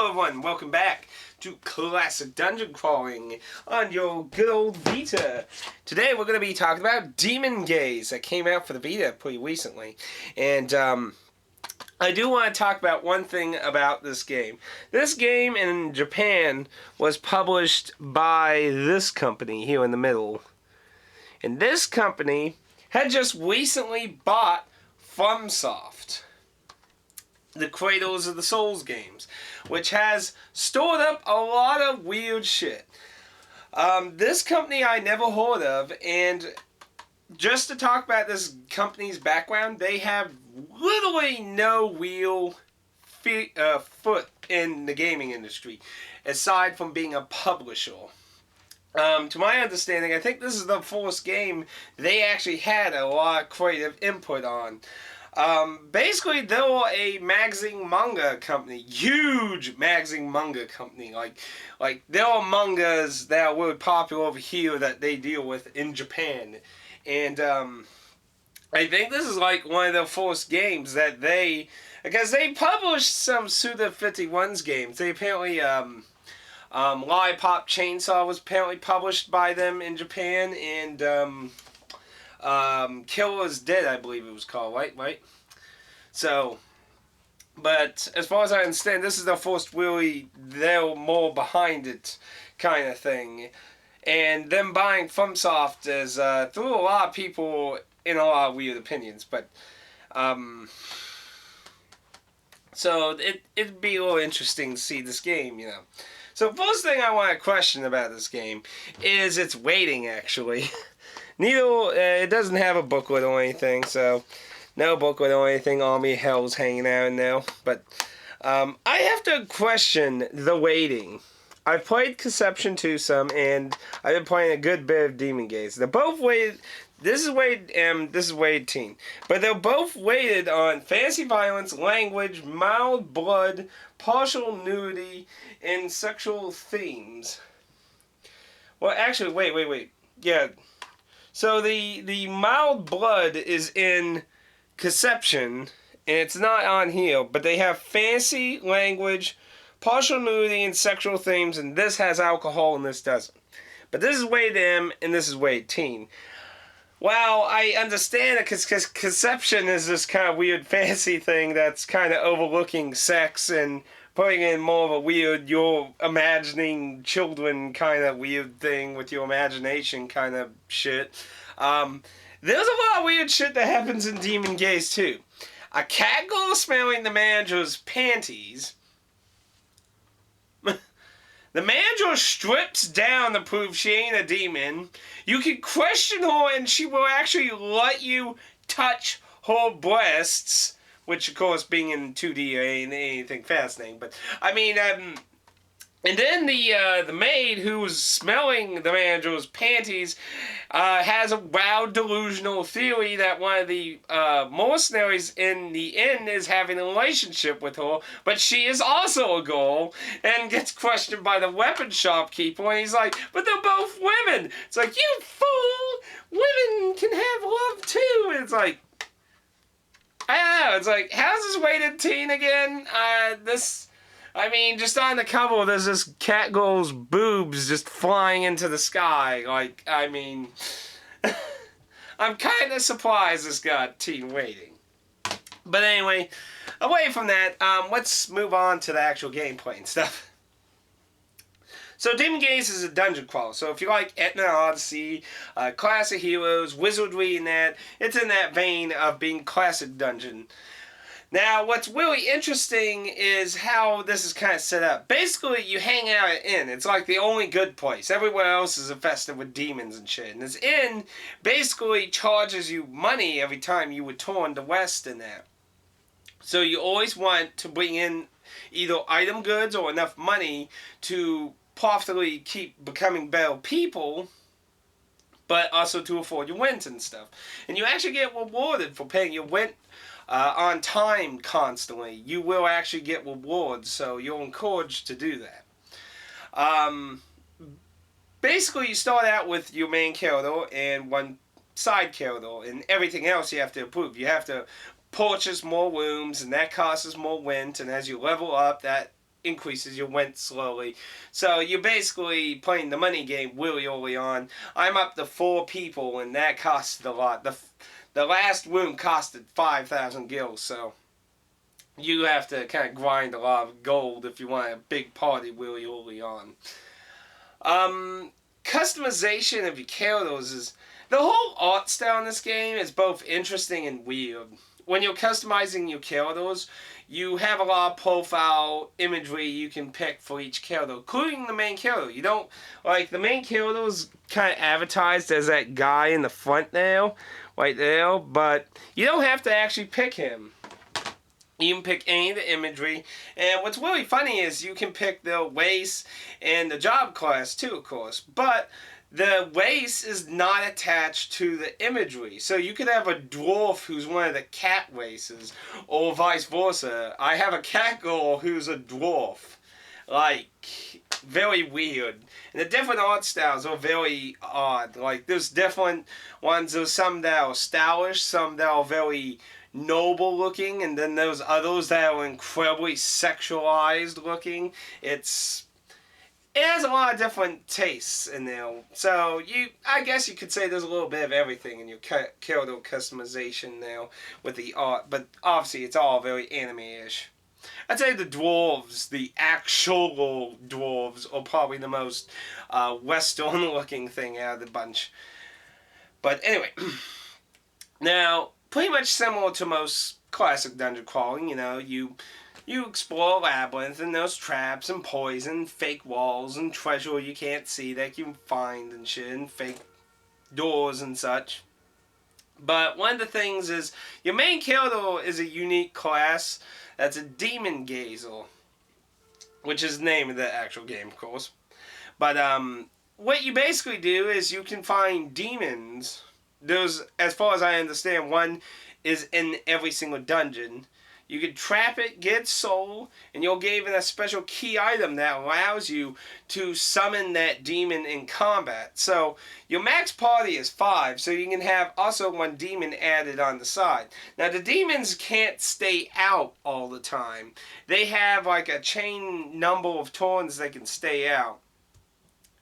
everyone, welcome back to Classic Dungeon Crawling on your good old Vita. Today we're going to be talking about Demon Gaze that came out for the Vita pretty recently. And I do want to talk about one thing about this game. This game in Japan was published by this company here in the middle. And this company had just recently bought FromSoft, the Cradles of the Souls games, which has stored up a lot of weird shit. This company I never heard of, and just to talk about this company's background, they have literally no real foot in the gaming industry, aside from being a publisher. To my understanding, I think this is the first game they actually had a lot of creative input on. Basically, they were a magazine manga company, huge magazine manga company. Like there are mangas that are really popular over here that they deal with in Japan, and I think this is like one of the first games that because they published some Suda 51's games. They apparently Lollipop Chainsaw was apparently published by them in Japan, and Killer's Dead, I believe it was called, right? So, but as far as I understand, this is the first really, they're more behind it kind of thing. And them buying FromSoft is, threw a lot of people in a lot of weird opinions, but, so it'd be a little interesting to see this game, you know. So first thing I want to question about this game is its weighting, actually. It doesn't have a booklet or anything, so no booklet or anything. Army Hell's hanging out in there. But I have to question the weighting. I've played Conception 2 some, and I've been playing a good bit of Demon Gaze. They're both weighted. This is weighted M, this is weighted teen. But they're both weighted on fantasy violence, language, mild blood, partial nudity, and sexual themes. Well, actually, wait. Yeah. So the mild blood is in Conception, and it's not on here, but they have fantasy, language, partial nudity, and sexual themes, and this has alcohol and this doesn't. But this is weighted M, and this is weighted teen. Well, I understand it because Conception is this kind of weird fantasy thing that's kind of overlooking sex and putting in more of a weird, you're imagining children kind of weird thing with your imagination kind of shit. There's a lot of weird shit that happens in Demon Gaze too. A cat girl smelling the manager's panties. The manager strips down to prove she ain't a demon. You can question her and she will actually let you touch her breasts. Which, of course, being in 2D ain't anything fascinating. But, I mean, and then the maid who's smelling the manager's panties has a wild delusional theory that one of the mercenaries in the inn is having a relationship with her, but she is also a girl, and gets questioned by the weapon shopkeeper, and he's like, but they're both women! It's like, you fool! Women can have love too! And it's like, I don't know, it's like, how's this weighted teen again? Just on the cover, there's this cat girl's boobs just flying into the sky. Like, I'm kind of surprised this got teen weighting. But anyway, away from that, let's move on to the actual gameplay and stuff. So Demon Gaze is a dungeon crawler. So if you like Etna Odyssey, Classic Heroes, Wizardry and that, it's in that vein of being classic dungeon. Now, what's really interesting is how this is kind of set up. Basically, you hang out at an inn. It's like the only good place. Everywhere else is infested with demons and shit. And this inn basically charges you money every time you return to West and that. So you always want to bring in either item goods or enough money to profitably keep becoming better people, but also to afford your rent and stuff. And you actually get rewarded for paying your rent on time constantly. You will actually get rewards, so you're encouraged to do that. Basically, you start out with your main character and one side character, and everything else you have to improve. You have to purchase more rooms, and that costs more rent, and as you level up, that increases, you went slowly. So you're basically playing the money game really early on. I'm up to 4 people, and that costed a lot. The last room costed 5,000 gills, so you have to kind of grind a lot of gold if you want a big party really early on. Customization of your characters is... The whole art style in this game is both interesting and weird. When you're customizing your characters, you have a lot of profile imagery you can pick for each character, including the main character. You don't... Like, the main character is kind of advertised as that guy in the front there, right there, but you don't have to actually pick him. You can pick any of the imagery, and what's really funny is you can pick the race and the job class too, of course, but the race is not attached to the imagery. So you could have a dwarf who's one of the cat races, or vice versa. I have a cat girl who's a dwarf. Like, very weird. And the different art styles are very odd. Like, there's different ones. There's some that are stylish, some that are very noble looking, and then there's others that are incredibly sexualized looking. It has a lot of different tastes in there. So I guess you could say there's a little bit of everything in your character customization now with the art, but obviously it's all very anime-ish. I'd say the dwarves, the actual dwarves, are probably the most Western-looking thing out of the bunch. But anyway, now, pretty much similar to most classic dungeon crawling, you explore a labyrinth, and there's traps and poison, fake walls, and treasure you can't see that you can find and shit, and fake doors and such. But one of the things is, your main character is a unique class that's a demon gazer, which is the name of the actual game, of course. But what you basically do is you can find demons. There's, as far as I understand, one is in every single dungeon. You can trap it, get its soul, and you're given a special key item that allows you to summon that demon in combat. So your max party is 5, so you can have also 1 demon added on the side. Now the demons can't stay out all the time. They have like a chain number of turns they can stay out.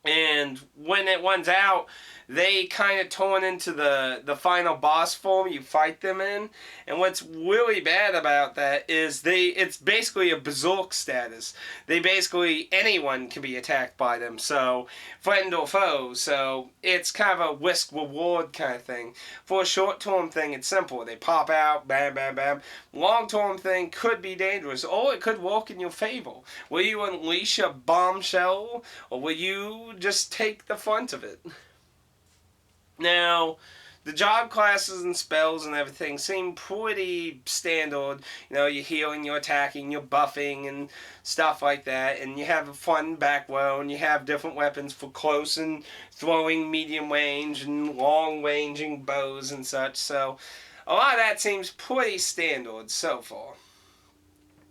And when that one's out, they kind of turn into the final boss form you fight them in. And what's really bad about that is it's basically a berserk status. They basically, anyone can be attacked by them, so friend or foe. So it's kind of a risk reward kind of thing. For a short term thing, it's simple. They pop out, bam, bam, bam. Long term thing could be dangerous, or it could work in your favor. Will you unleash a bombshell, or will you just take the front of it? Now, the job classes and spells and everything seem pretty standard. You're healing, you're attacking, you're buffing and stuff like that. And you have a fun back row, and you have different weapons for close and throwing, medium range, and long ranging bows and such. So, a lot of that seems pretty standard so far.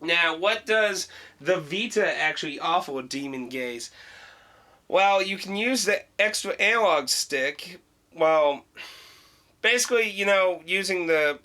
Now, what does the Vita actually offer with Demon Gaze? Well, you can use the extra analog stick. Well, basically, using the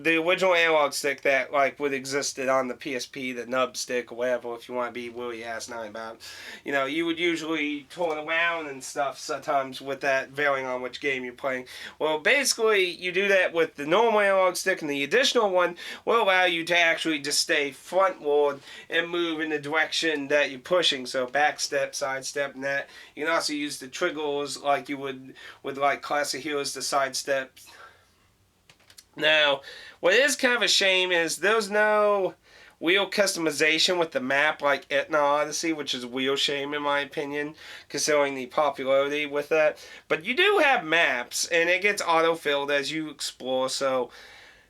original analog stick that would existed on the PSP, the nub stick or whatever, if you want to be really asinine about it. You would usually turn around and stuff sometimes with that, varying on which game you're playing. Well, basically, you do that with the normal analog stick, and the additional one will allow you to actually just stay frontward and move in the direction that you're pushing. So back step, side step, and that. You can also use the triggers like you would with Classic Heroes to sidestep. Now, what is kind of a shame is there's no real customization with the map like Etna Odyssey, which is a real shame in my opinion, considering the popularity with that. But you do have maps, and it gets auto-filled as you explore, so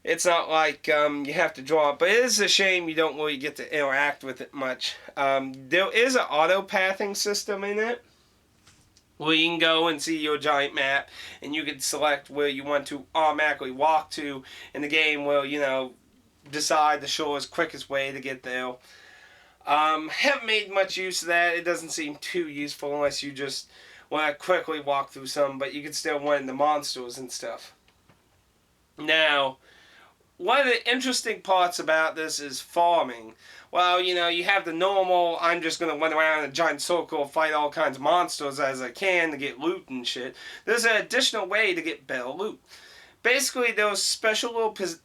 it's not like you have to draw it. But it is a shame you don't really get to interact with it much. There is an auto-pathing system in it, where you can go and see your giant map, and you can select where you want to automatically walk to in the game, where, decide the shortest, quickest way to get there. Haven't made much use of that. It doesn't seem too useful unless you just want to quickly walk through some, but you can still win the monsters and stuff. Now, one of the interesting parts about this is farming. Well, you have the normal, I'm just going to run around in a giant circle, fight all kinds of monsters as I can to get loot and shit. There's an additional way to get better loot. Basically, those special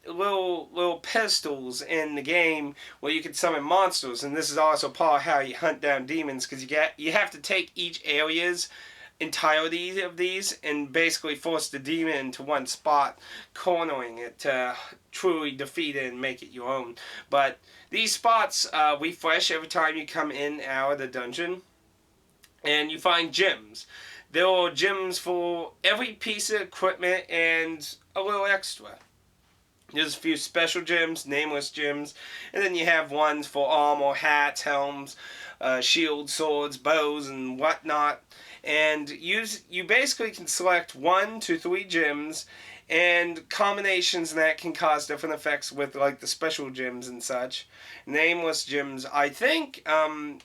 little pistols in the game where you can summon monsters, and this is also part of how you hunt down demons, because you have to take each area's entirety of these and basically force the demon into one spot, cornering it to truly defeat it and make it your own. But these spots refresh every time you come in and out of the dungeon, and you find gems. There are gems for every piece of equipment and a little extra. There's a few special gems, nameless gems, and then you have ones for armor, hats, helms, shields, swords, bows, and whatnot. And you basically can select 1 to 3 gems, and combinations that can cause different effects with like the special gems and such. Nameless gems, I think,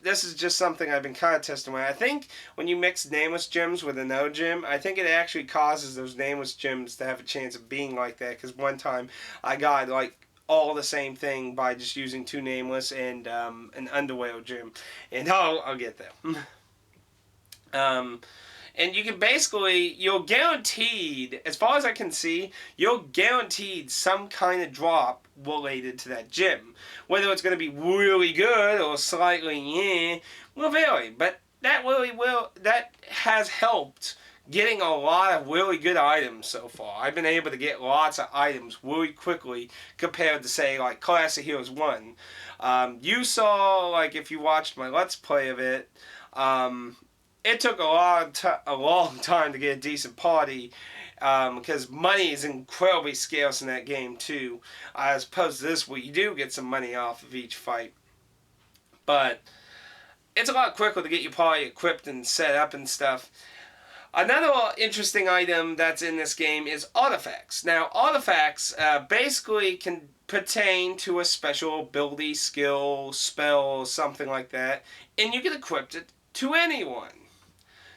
this is just something I've been kind of testing with. I think when you mix nameless gems with another gem, I think it actually causes those nameless gems to have a chance of being like that. Because one time I got like all the same thing by just using 2 nameless and an underwear gem. And I'll get there. And you can basically, you're guaranteed, as far as I can see, you're guaranteed some kind of drop related to that gem. Whether it's going to be really good or slightly will vary. But that has helped getting a lot of really good items so far. I've been able to get lots of items really quickly compared to, say, like Class of Heroes 1. You saw, like, if you watched my Let's Play of it, it took a long time to get a decent party because money is incredibly scarce in that game too, as opposed to this where you do get some money off of each fight. But it's a lot quicker to get your party equipped and set up and stuff. Another interesting item that's in this game is artifacts. Now, artifacts basically can pertain to a special ability, skill, spell, something like that, and you can equip it to anyone.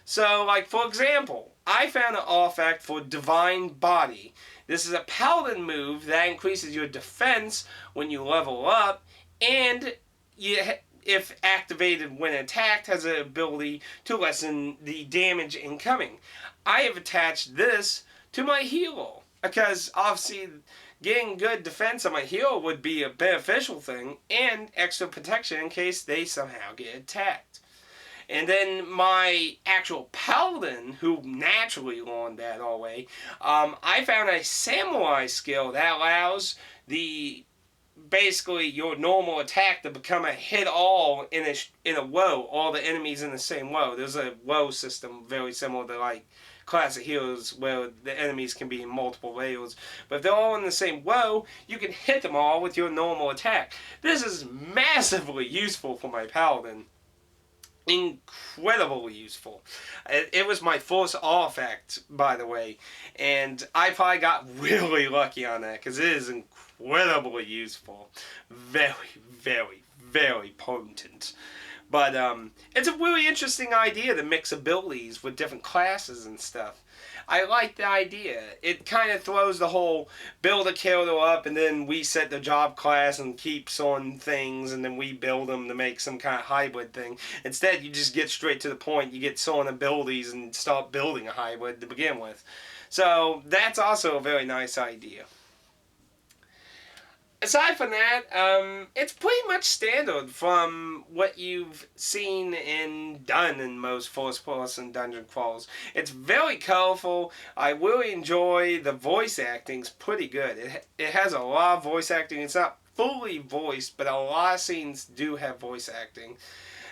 So, like, for example, I found an artifact for Divine Body. This is a paladin move that increases your defense when you level up, and if activated when attacked, has an ability to lessen the damage incoming. I have attached this to my hero, because obviously getting good defense on my hero would be a beneficial thing, and extra protection in case they somehow get attacked. And then my actual paladin, who naturally learned that all the way, I found a samurai skill that allows basically your normal attack to become a hit all in a row, all the enemies in the same row. There's a row system very similar to like Class of Heroes where the enemies can be in multiple layers. But if they're all in the same row, you can hit them all with your normal attack. This is massively useful for my paladin. Incredibly useful. It was my first artifact, by the way, and I probably got really lucky on that because it is incredibly useful. Very, very, very potent. But it's a really interesting idea to mix abilities with different classes and stuff. I like the idea. It kind of throws the whole build a character up and then we set the job class and keeps on things and then we build them to make some kind of hybrid thing. Instead, you just get straight to the point. You get certain abilities and start building a hybrid to begin with. So that's also a very nice idea. Aside from that, it's pretty much standard from what you've seen and done in most first-person dungeon crawls. It's very colorful. I really enjoy the voice acting. It's pretty good. It has a lot of voice acting. It's not fully voiced, but a lot of scenes do have voice acting.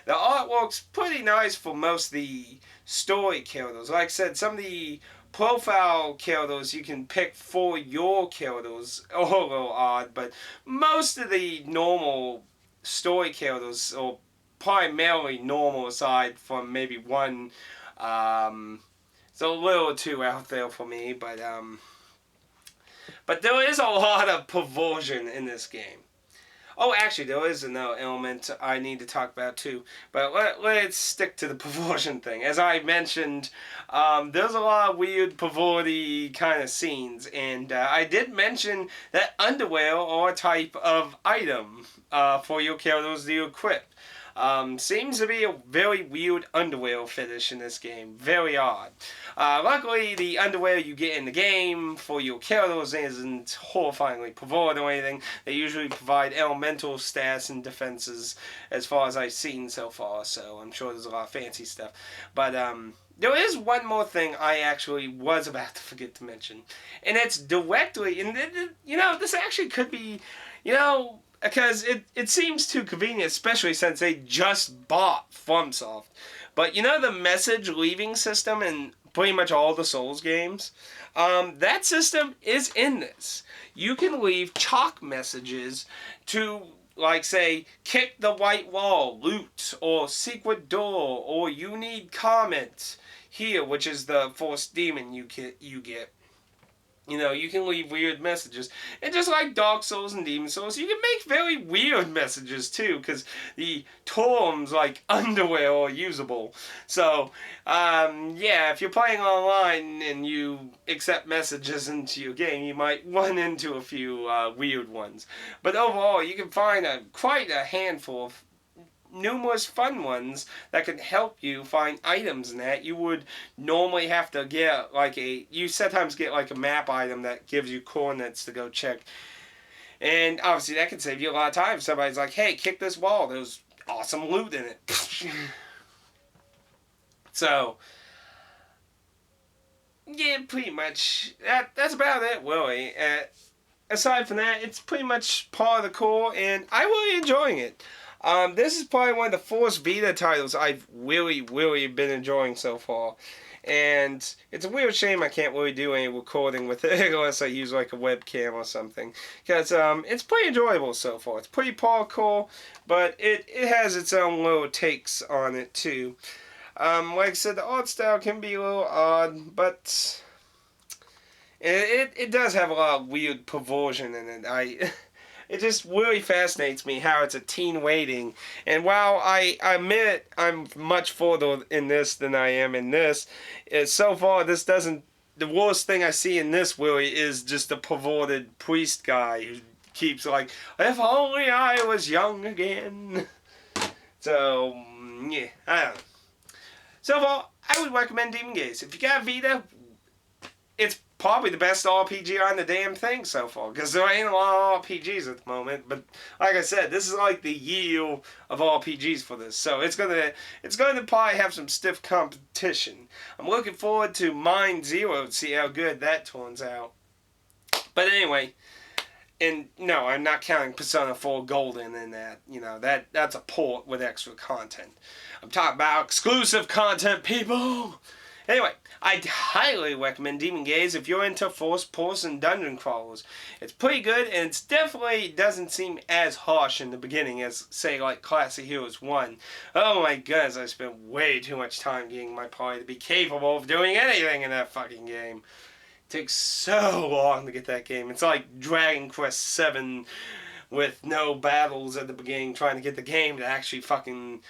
The artwork's pretty nice for most of the story characters. Like I said, some of the profile characters you can pick for your characters are a little odd, but most of the normal story characters are primarily normal aside from maybe one. It's a little too out there for me, but there is a lot of perversion in this game. Oh, actually, there is another element I need to talk about too. But let's stick to the perversion thing. As I mentioned, there's a lot of weird perverty kind of scenes, and I did mention that underwear are a type of item for your characters to equip. Seems to be a very weird underwear fetish in this game. Very odd. Luckily, the underwear you get in the game for your characters isn't horrifyingly perverted or anything. They usually provide elemental stats and defenses as far as I've seen so far, so I'm sure there's a lot of fancy stuff. But, there is one more thing I actually was about to forget to mention, and it's directly, and this actually could be, because it seems too convenient, especially since they just bought FromSoft. But the message leaving system in pretty much all the Souls games, that system is in this. You can leave chalk messages to, like, say, kick the white wall, loot, or secret door, or you need comment here, which is the forced demon you get. You can leave weird messages. And just like Dark Souls and Demon Souls, you can make very weird messages too, because the terms like underwear are usable. So, if you're playing online and you accept messages into your game, you might run into a few weird ones. But overall, you can find quite a handful of numerous fun ones that can help you find items and that you would normally have to get you sometimes get like a map item that gives you coordinates to go check, and obviously that can save you a lot of time. Somebody's like, hey, kick this wall, there's awesome loot in it. So yeah, pretty much that's about it really. Aside from that, it's pretty much part of the core, and I'm really enjoying it. This is probably one of the first Vita titles I've really, really been enjoying so far. And it's a weird shame I can't really do any recording with it unless I use like a webcam or something. Because it's pretty enjoyable so far. It's pretty parkour, but it has its own little takes on it too. Like I said, the art style can be a little odd, but it does have a lot of weird perversion in it. It just really fascinates me how it's a teen waiting. And while I admit I'm much further in this than I am in this, so far this doesn't... The worst thing I see in this really is just a perverted priest guy who keeps like, if only I was young again. So, yeah, I don't know. So far, I would recommend Demon Gaze. If you got Vita, it's probably the best RPG on the damn thing so far, because there ain't a lot of RPGs at the moment. But like I said, this is like the year of RPGs for this, so it's gonna probably have some stiff competition. I'm looking forward to Mind Zero to see how good that turns out. But anyway, and no, I'm not counting Persona 4 Golden in that. That's a port with extra content. I'm talking about exclusive content, people. Anyway, I'd highly recommend Demon Gaze if you're into first-person dungeon crawlers. It's pretty good, and it definitely doesn't seem as harsh in the beginning as, say, like Classic Heroes 1. Oh my goodness, I spent way too much time getting my party to be capable of doing anything in that fucking game. It takes so long to get that game. It's like Dragon Quest 7 with no battles at the beginning, trying to get the game to actually fucking,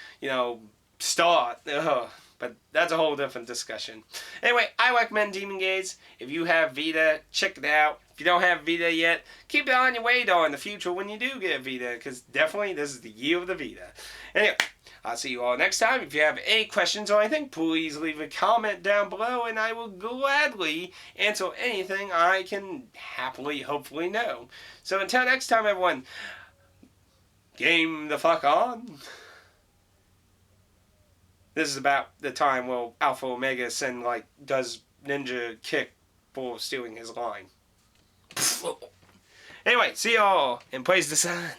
start. Ugh. But that's a whole different discussion. Anyway, I recommend Demon Gaze. If you have Vita, check it out. If you don't have Vita yet, keep it on your radar in the future when you do get Vita, because definitely this is the year of the Vita. Anyway, I'll see you all next time. If you have any questions or anything, please leave a comment down below, and I will gladly answer anything I can happily, hopefully know. So until next time, everyone, game the fuck on. This is about the time where Alpha Omega does ninja kick for stealing his line. Anyway, see y'all, and praise the sun.